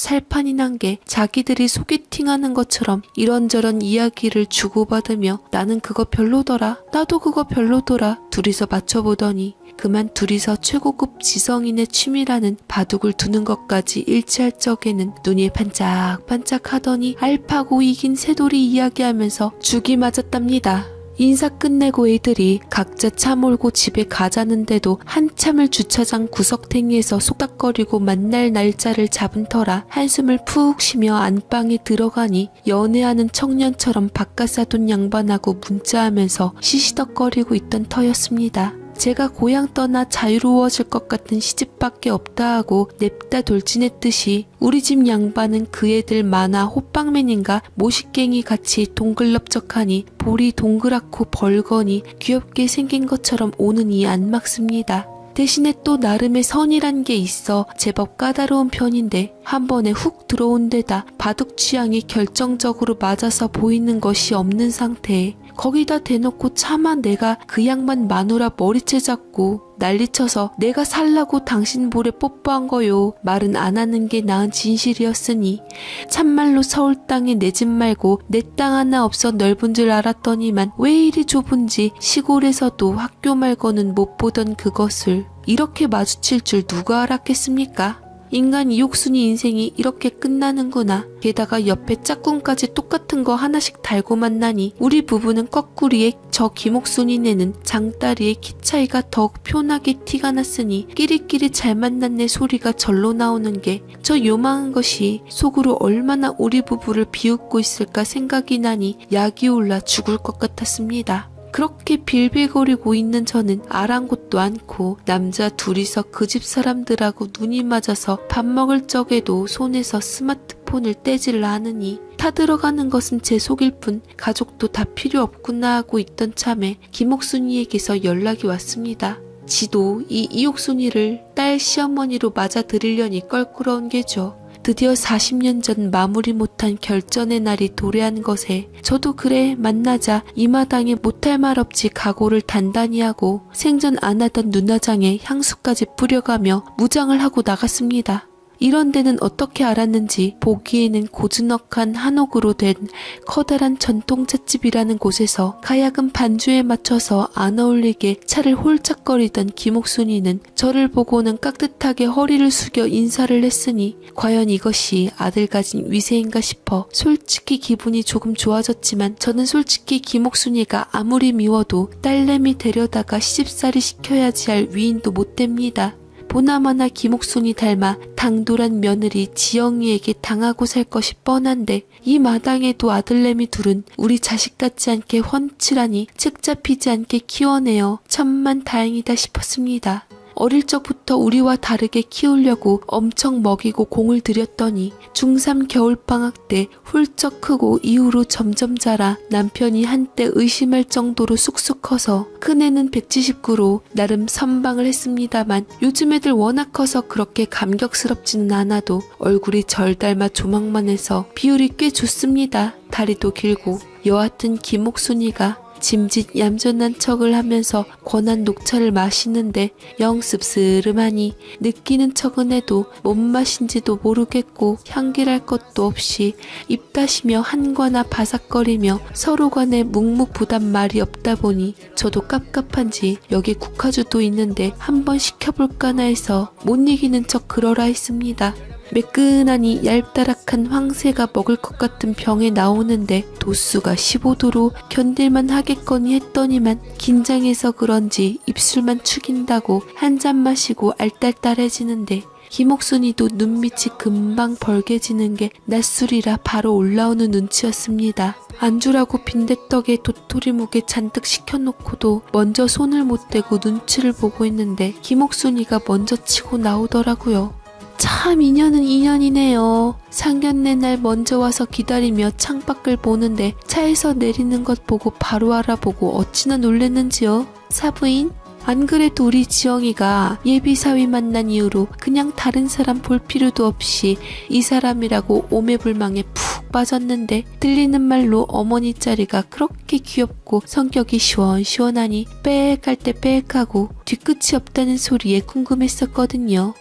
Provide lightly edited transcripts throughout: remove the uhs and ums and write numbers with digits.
살판이 난 게 자기들이 소개팅하는 것처럼 이런저런 이야기를 주고받으며 나는 그거 별로더라, 나도 그거 별로더라 둘이서 맞춰보더니 그만 둘이서 최고급 지성인의 취미라는 바둑을 두는 것까지 일치할 적에는 눈이 반짝반짝 하더니 알파고 이긴 새돌이 이야기하면서 죽이 맞았답니다. 인사 끝내고 애들이 각자 차 몰고 집에 가자는데도 한참을 주차장 구석탱이에서 속닥거리고 만날 날짜를 잡은 터라 한숨을 푹 쉬며 안방에 들어가니 연애하는 청년처럼 바깥사돈 양반하고 문자하면서 시시덕거리고 있던 터였습니다. 제가 고향 떠나 자유로워질 것 같은 시집밖에 없다 하고 냅다 돌진했듯이 우리 집 양반은 그 애들 만화 호빵맨인가 모식갱이 같이 동글럽적하니 볼이 동그랗고 벌거니 귀엽게 생긴 것처럼 오느니 안 막습니다. 대신에 또 나름의 선이란 게 있어 제법 까다로운 편인데 한 번에 훅 들어온 데다 바둑 취향이 결정적으로 맞아서 보이는 것이 없는 상태에 거기다 대놓고 차마 내가 그 양반 마누라 머리채 잡고 난리쳐서 내가 살라고 당신 볼에 뽀뽀한 거요 말은 안 하는 게 나은 진실이었으니 참말로 서울 땅에 내 집 말고 내 땅 하나 없어 넓은 줄 알았더니만 왜 이리 좁은지 시골에서도 학교 말고는 못 보던 그것을 이렇게 마주칠 줄 누가 알았겠습니까? 인간 이옥순이 인생이 이렇게 끝나는구나. 게다가 옆에 짝꿍까지 똑같은 거 하나씩 달고 만나니 우리 부부는 거꾸리에 저 김옥순이네는 장다리의 키 차이가 더욱 표나게 티가 났으니 끼리끼리 잘 만났네 소리가 절로 나오는 게 저 요망한 것이 속으로 얼마나 우리 부부를 비웃고 있을까 생각이 나니 약이 올라 죽을 것 같았습니다. 그렇게 빌빌거리고 있는 저는 아랑곳도 않고 남자 둘이서 그 집 사람들하고 눈이 맞아서 밥 먹을 적에도 손에서 스마트폰을 떼질 않으니 타들어가는 것은 제 속일 뿐 가족도 다 필요 없구나 하고 있던 참에 김옥순이에게서 연락이 왔습니다. 지도 이 이옥순이를 딸 시어머니로 맞아들이려니 껄끄러운 게죠. 드디어 40년 전 마무리 못한 결전의 날이 도래한 것에 저도 그래 만나자 이 마당에 못할 말 없지 각오를 단단히 하고 생전 안 하던 눈화장에 향수까지 뿌려가며 무장을 하고 나갔습니다. 이런 데는 어떻게 알았는지 보기에는 고즈넉한 한옥으로 된 커다란 전통찻집이라는 곳에서 가야금 반주에 맞춰서 안 어울리게 차를 홀짝거리던 김옥순이는 저를 보고는 깍듯하게 허리를 숙여 인사를 했으니 과연 이것이 아들 가진 위세인가 싶어 솔직히 기분이 조금 좋아졌지만 저는 솔직히 김옥순이가 아무리 미워도 딸내미 데려다가 시집살이 시켜야지 할 위인도 못 됩니다. 보나마나 김옥순이 닮아 당돌한 며느리 지영이에게 당하고 살 것이 뻔한데 이 마당에도 아들내미 둘은 우리 자식 같지 않게 훤칠하니 책 잡히지 않게 키워내어 천만 다행이다 싶었습니다. 어릴 적부터 우리와 다르게 키우려고 엄청 먹이고 공을 들였더니 중3 겨울방학 때 훌쩍 크고 이후로 점점 자라 남편이 한때 의심할 정도로 쑥쑥 커서 큰애는 179로 나름 선방을 했습니다만 요즘 애들 워낙 커서 그렇게 감격스럽지는 않아도 얼굴이 절 닮아 조망만 해서 비율이 꽤 좋습니다. 다리도 길고 여하튼 김옥순이가 짐짓 얌전한 척을 하면서 권한 녹차를 마시는데 영 씁쓸하니 느끼는 척은 해도 뭔 맛인지도 모르겠고 향기랄 것도 없이 입 다시며 한과나 바삭거리며 서로 간에 묵묵부단 말이 없다 보니 저도 깝깝한지 여기 국화주도 있는데 한번 시켜볼까나 해서 못 이기는 척 그러라 했습니다. 매끈하니 얇다락한 황새가 먹을 것 같은 병에 나오는데 도수가 15도로 견딜만 하겠거니 했더니만 긴장해서 그런지 입술만 축인다고 한 잔 마시고 알딸딸해지는데 김옥순이도 눈밑이 금방 벌게지는 게 낮술이라 바로 올라오는 눈치였습니다. 안주라고 빈대떡에 도토리 묵에 잔뜩 시켜놓고도 먼저 손을 못 대고 눈치를 보고 있는데 김옥순이가 먼저 치고 나오더라고요. 참 인연은 인연이네요. 상견례 날 먼저 와서 기다리며 창밖을 보는데 차에서 내리는 것 보고 바로 알아보고 어찌나 놀랬는지요. 사부인? 안 그래도 우리 지영이가 예비사위 만난 이후로 그냥 다른 사람 볼 필요도 없이 이 사람이라고 오매불망에 푹 빠졌는데 들리는 말로 어머니 자리가 그렇게 귀엽고 성격이 시원시원하니 빽할 때 빽하고 뒤끝이 없다는 소리에 궁금했었거든요.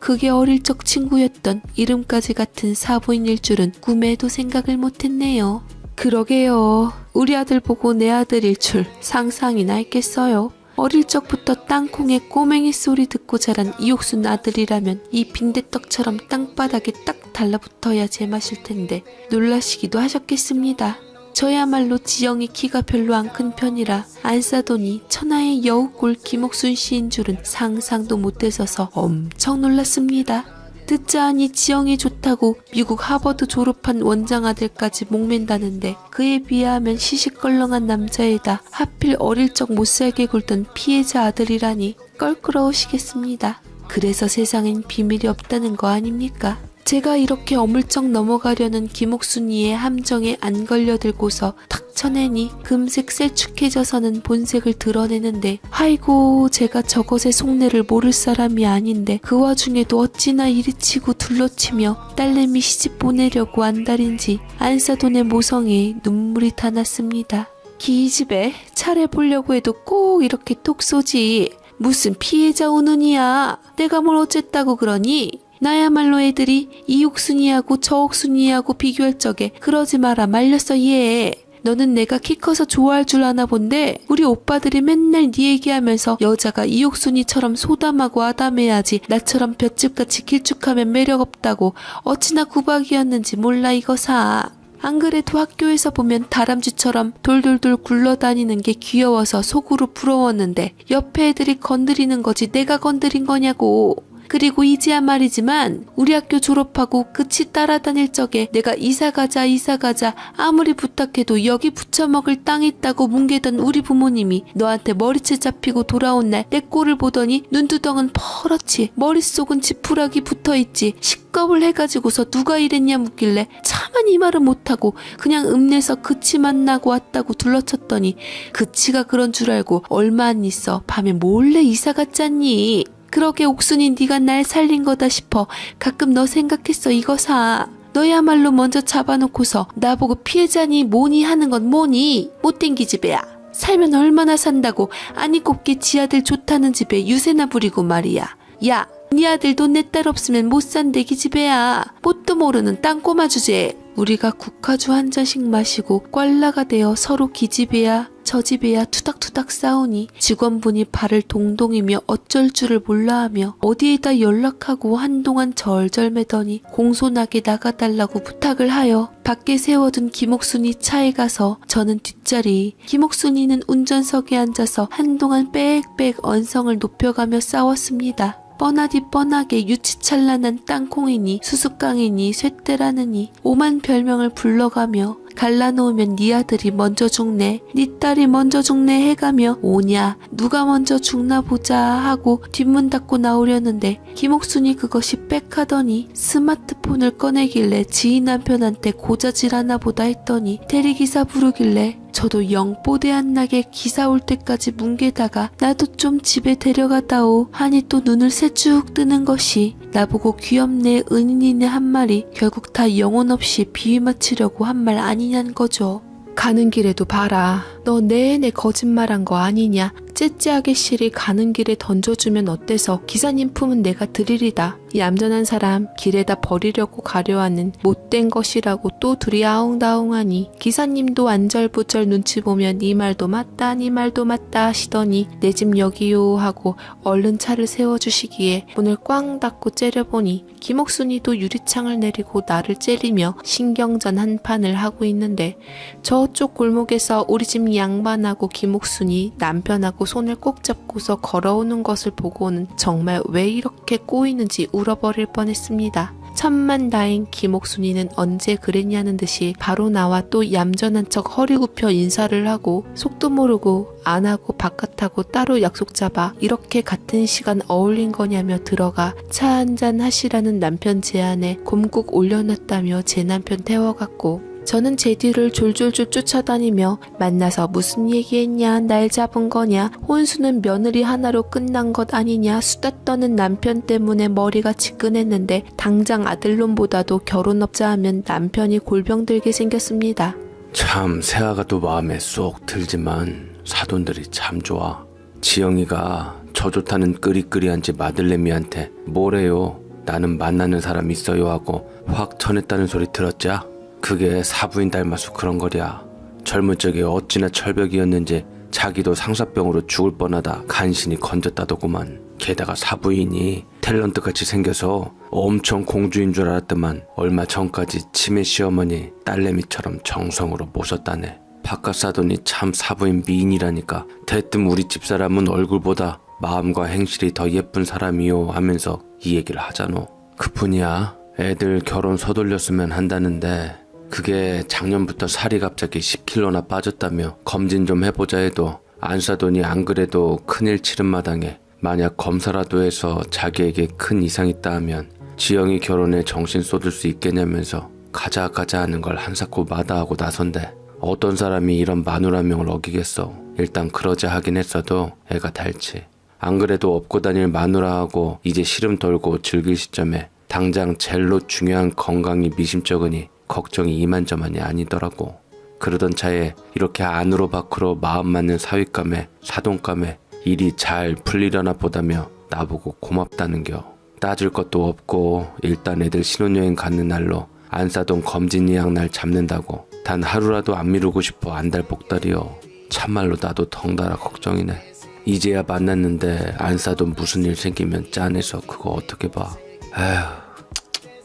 그게 어릴 적 친구였던 이름까지 같은 사부인일 줄은 꿈에도 생각을 못했네요. 그러게요. 우리 아들 보고 내 아들일 줄 상상이나 했겠어요. 어릴 적부터 땅콩에 꼬맹이 소리 듣고 자란 이옥순 아들이라면 이 빈대떡처럼 땅바닥에 딱 달라붙어야 제맛일 텐데 놀라시기도 하셨겠습니다. 저야말로 지영이 키가 별로 안 큰 편이라 안 싸더니 천하의 여우꼴 김옥순 씨인 줄은 상상도 못해서서 엄청 놀랐습니다. 듣자하니 지영이 좋다고 미국 하버드 졸업한 원장 아들까지 목맨다는데 그에 비하면 시시껄렁한 남자에다 하필 어릴 적 못살게 굴던 피해자 아들이라니 껄끄러우시겠습니다. 그래서 세상엔 비밀이 없다는 거 아닙니까? 제가 이렇게 어물쩍 넘어가려는 김옥순이의 함정에 안 걸려들고서 탁 쳐내니 금색 셀쭉해져서는 본색을 드러내는데 아이고 제가 저것의 속내를 모를 사람이 아닌데 그 와중에도 어찌나 이리치고 둘러치며 딸내미 시집 보내려고 안달인지 안사돈의 모성에 눈물이 다 났습니다. 기집애 차려보려고 해도 꼭 이렇게 톡 쏘지. 무슨 피해자 운운이야. 내가 뭘 어쨌다고 그러니? 나야말로 애들이 이옥순이하고 저옥순이하고 비교할 적에 그러지 마라 말렸어 얘. 너는 내가 키 커서 좋아할 줄 아나 본데 우리 오빠들이 맨날 네 얘기하면서 여자가 이옥순이처럼 소담하고 아담해야지 나처럼 볏짚같이 길쭉하면 매력없다고 어찌나 구박이었는지 몰라 이거사. 안 그래도 학교에서 보면 다람쥐처럼 돌돌돌 굴러다니는 게 귀여워서 속으로 부러웠는데 옆에 애들이 건드리는 거지 내가 건드린 거냐고. 그리고 이제야 말이지만 우리 학교 졸업하고 끝이 따라다닐 적에 내가 이사가자 아무리 부탁해도 여기 부쳐먹을 땅 있다고 뭉개던 우리 부모님이 너한테 머리채 잡히고 돌아온 날 내 꼴을 보더니 눈두덩은 퍼렇지 머릿속은 지푸라기 붙어있지 식겁을 해가지고서 누가 이랬냐 묻길래 차마 이 말은 못하고 그냥 읍내서 그치 만나고 왔다고 둘러쳤더니 그치가 그런 줄 알고 얼마 안 있어 밤에 몰래 이사 갔잖니. 그러게 옥순이 네가 날 살린 거다 싶어 가끔 너 생각했어 이거사. 너야말로 먼저 잡아놓고서 나보고 피해자니 뭐니 하는 건 뭐니? 못된 기집애야. 살면 얼마나 산다고 아니 곱게 지 아들 좋다는 집에 유세나 부리고 말이야. 야, 네 아들도 내 딸 없으면 못 산대 기집애야. 뭣도 모르는 땅꼬마 주제. 우리가 국화주 한 잔씩 마시고 꽐라가 되어 서로 기집애야 저집애야 투닥투닥 싸우니 직원분이 발을 동동이며 어쩔 줄을 몰라하며 어디에다 연락하고 한동안 절절매더니 공손하게 나가달라고 부탁을 하여 밖에 세워둔 김옥순이 차에 가서 저는 뒷자리 김옥순이는 운전석에 앉아서 한동안 빽빽 언성을 높여가며 싸웠습니다. 뻔하디 뻔하게 유치찬란한 땅콩이니 수수깡이니 쇠대라느니 오만 별명을 불러가며 갈라놓으면 네 아들이 먼저 죽네 네 딸이 먼저 죽네 해가며 오냐 누가 먼저 죽나 보자 하고 뒷문 닫고 나오려는데 김옥순이 그것이 빽하더니 스마트폰을 꺼내길래 지인 남편한테 고자질하나 보다 했더니 대리기사 부르길래 저도 영 뽀대 안 나게 기사 올 때까지 뭉개다가 나도 좀 집에 데려가다오 하니 또 눈을 새쭉 뜨는 것이 나보고 귀엽네 은인이네 한 말이 결국 다 영혼 없이 비위 맞추려고 한 말 아니냔 거죠. 가는 길에도 봐라. 너 내내 거짓말한 거 아니냐. 째째 아게씨를 가는 길에 던져주면 어때서 기사님 품은 내가 드리리다. 이 얌전한 사람 길에다 버리려고 가려하는 못된 것이라고 또 둘이 아웅다웅하니 기사님도 안절부절 눈치 보면 네 말도 맞다 네 말도 맞다 하시더니 내 집 여기요 하고 얼른 차를 세워주시기에 문을 꽝 닫고 째려보니 김옥순이도 유리창을 내리고 나를 째리며 신경전 한 판을 하고 있는데 저쪽 골목에서 우리 집 양반하고 김옥순이 남편하고 손을 꼭 잡고서 걸어오는 것을 보고는 정말 왜 이렇게 꼬이는지 울어버릴 뻔했습니다. 천만다행 김옥순이는 언제 그랬냐는 듯이 바로 나와 또 얌전한 척 허리 굽혀 인사를 하고 속도 모르고 안 하고 바깥하고 따로 약속 잡아 이렇게 같은 시간 어울린 거냐며 들어가 차 한잔 하시라는 남편 제안에 곰국 올려놨다며 제 남편 태워갔고 저는 제 뒤를 졸졸졸 쫓아다니며 만나서 무슨 얘기했냐 날 잡은 거냐 혼수는 며느리 하나로 끝난 것 아니냐 수다 떠는 남편 때문에 머리가 지끈했는데 당장 아들놈보다도 결혼업자 하면 남편이 골병 들게 생겼습니다. 참 새아가 또 마음에 쏙 들지만 사돈들이 참 좋아. 지영이가 저 좋다는 끄리끄리한 집 아들내미한테 뭐래요. 나는 만나는 사람 있어요 하고 확 전했다는 소리 들었자? 그게 사부인 닮아서 그런 거랴. 젊은 적에 어찌나 철벽이었는지 자기도 상사병으로 죽을 뻔하다 간신히 건졌다더구만. 게다가 사부인이 탤런트같이 생겨서 엄청 공주인 줄 알았더만 얼마 전까지 치매 시어머니 딸내미처럼 정성으로 모셨다네. 바깥 사돈이 참 사부인 미인이라니까. 대뜸 우리 집사람은 얼굴보다 마음과 행실이 더 예쁜 사람이요 하면서 이 얘기를 하자노. 그뿐이야. 애들 결혼 서둘렸으면 한다는데 그게 작년부터 살이 갑자기 10kg나 빠졌다며 검진 좀 해보자 해도 안사돈이 안 그래도 큰일 치른 마당에 만약 검사라도 해서 자기에게 큰 이상 있다 하면 지영이 결혼에 정신 쏟을 수 있겠냐면서 가자 하는 걸 한사코 마다하고 나선대. 어떤 사람이 이런 마누라명을 어기겠어. 일단 그러자 하긴 했어도 애가 닳지. 안 그래도 업고 다닐 마누라하고 이제 시름 돌고 즐길 시점에 당장 젤로 중요한 건강이 미심쩍으니 걱정이 이만저만이 아니더라고. 그러던 차에 이렇게 안으로 밖으로 마음 맞는 사윗감에 사돈감에 일이 잘 풀리려나 보다며 나보고 고맙다는겨. 따질 것도 없고 일단 애들 신혼여행 가는 날로 안사돈 검진 예약 날 잡는다고. 단 하루라도 안 미루고 싶어 안달복달이여. 참말로 나도 덩달아 걱정이네. 이제야 만났는데 안사돈 무슨 일 생기면 짠해서 그거 어떻게 봐. 에휴,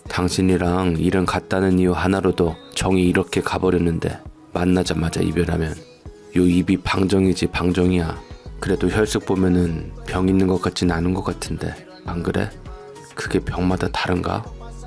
당신이랑 일은 같다는 이유 하나로도 정이 이렇게 가버렸는데 만나자마자 이별하면 요 입이 방정이지 방정이야. 그래도 혈색 보면은 병 있는 것 같진 않은 것 같은데 안 그래? 그게 병마다 다른가?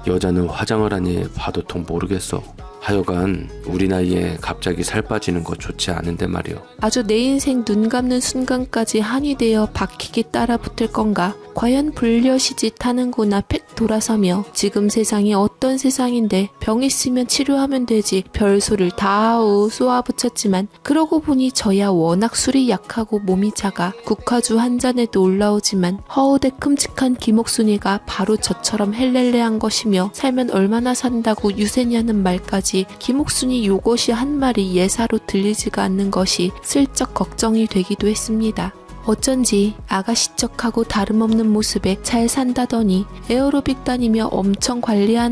여자는 화장을 하니 봐도 통 모르겠어. 하여간 우리 나이에 갑자기 살 빠지는 거 좋지 않은데 말이오. 아주 내 인생 눈 감는 순간까지 한이 되어 박히게 따라붙을 건가? 과연 불려시짓 하는구나 팩 돌아서며 지금 세상이 어떤 세상인데 병 있으면 치료하면 되지 별소를 다 하고 쏘아붙였지만 그러고 보니 저야 워낙 술이 약하고 몸이 작아 국화주 한 잔에도 올라오지만 허우대 큼직한 김옥순이가 바로 저처럼 헬렐레한 것이며 살면 얼마나 산다고 유세냐는 말까지 김옥순이 요것이 한 말이 예사로 들리지가 않는 것이 슬쩍 걱정이 되기도 했습니다. 어쩐지 아가씨적하고 다름없는 모습에 잘 산다더니 에어로빅 다니며 엄청 관리하는